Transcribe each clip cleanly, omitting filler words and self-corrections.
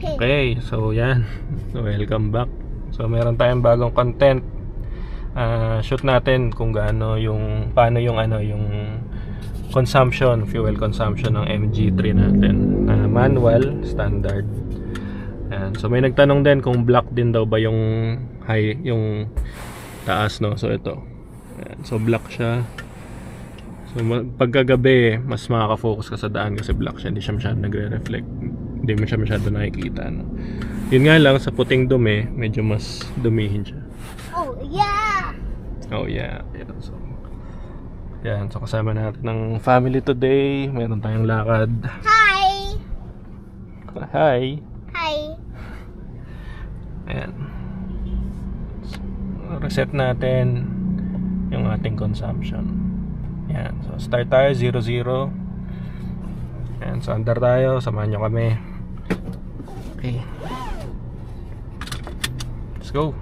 Okay, so yan. Welcome back. So meron tayong bagong content. Shoot natin kung paano yung consumption, fuel consumption ng MG3 natin. Manual, standard. Yan. So may nagtanong din kung black din daw ba yung high, yung taas, no? So ito. Yan. So black siya. So pagkagabi, mas makaka-focus ka sa daan kasi black siya, hindi siya masyado nagre-reflect. Hindi mo siya masyado nakikita, no? Yun nga lang, sa puting dumi, medyo mas dumihin siya. Oh yeah! Oh yeah. Yan, so kasama natin ng family today. Meron tayong lakad. Hi! Hi! Hi! Ayan. So, reset natin yung ating consumption. Yan, so start tayo 0-0. Yan, so andar tayo, samahan nyo kami. Okay, let's go.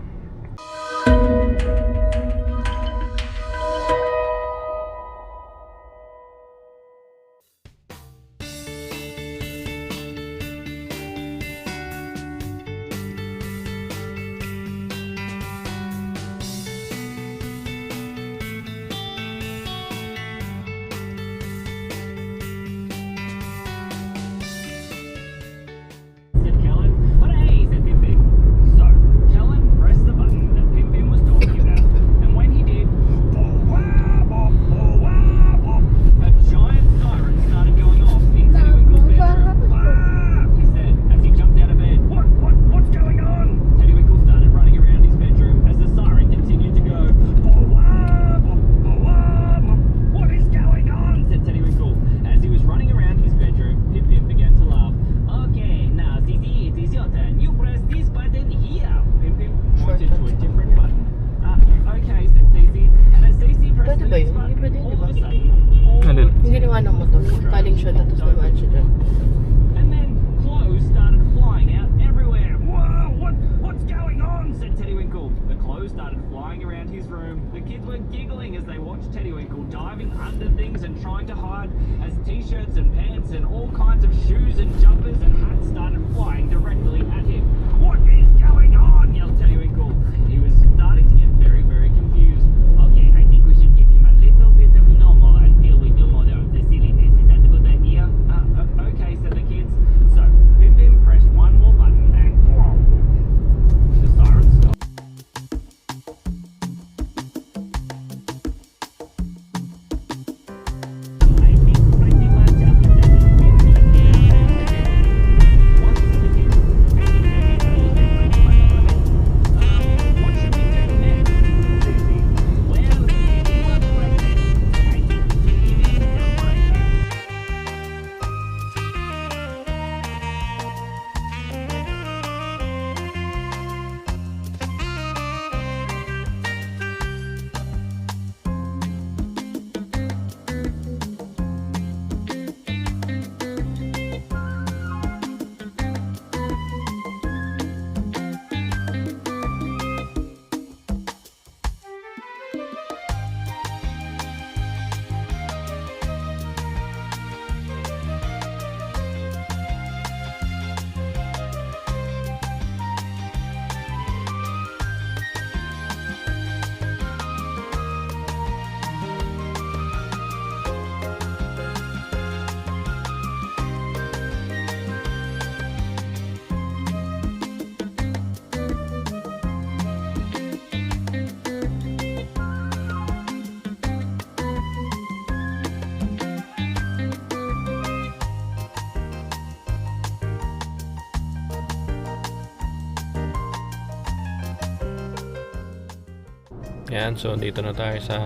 Yan, so dito na tayo sa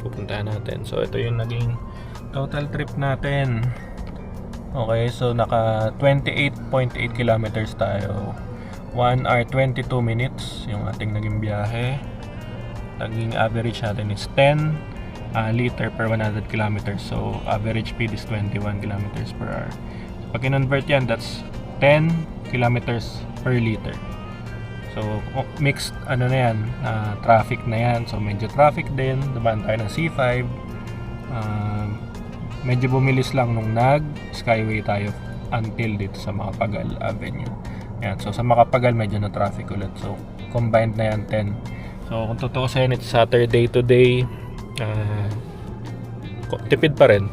pupuntahan natin. So ito yung naging total trip natin. Okay, so naka 28.8 kilometers tayo. 1 hour 22 minutes yung ating naging biyahe. Naging average natin is 10 liter per 100 kilometers. So average speed is 21 kilometers per hour. So, pag kinonvert yan, that's 10 kilometers per liter. So mixed na yan, traffic na yan. So medyo traffic din, naban tayo ng C5. Medyo bumilis lang nung nag Skyway tayo until dito sa Macapagal Avenue. Yan. So sa Makapagal medyo na traffic ulit. So combined na yan 10. So kung tutuusin, it's Saturday today. Tipid pa rin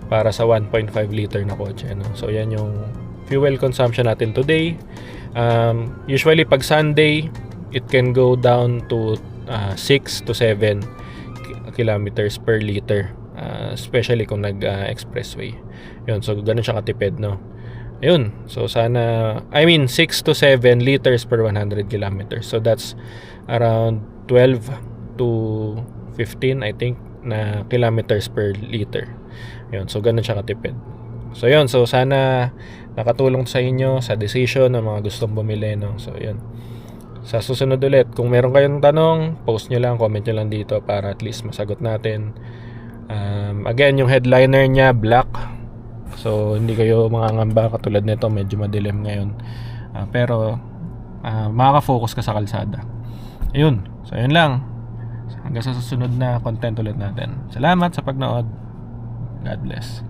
para sa 1.5 liter na kotse, no? So yan yung fuel consumption natin today. Usually pag Sunday, it can go down to 6 to 7 kilometers per liter, especially kung nag-expressway. Yun, so ganun siya katipid, no? Ayun, so sana, 6 to 7 liters per 100 kilometers. So that's around 12 to 15, I think, na kilometers per liter. Yun, so ganun siya katipid. So yun, so sana nakatulong sa inyo sa decision ng mga gustong bumili, no? So yun. Sa susunod ulit, kung meron kayong tanong, post nyo lang, comment nyo lang dito para at least masagot natin. Again, yung headliner niya black. So hindi kayo makangamba katulad nito, medyo madilim ngayon. Pero makaka-focus ka sa kalsada. Ayun. So yun lang. Hanggang sa susunod na content ulit natin. Salamat sa pagnood. God bless.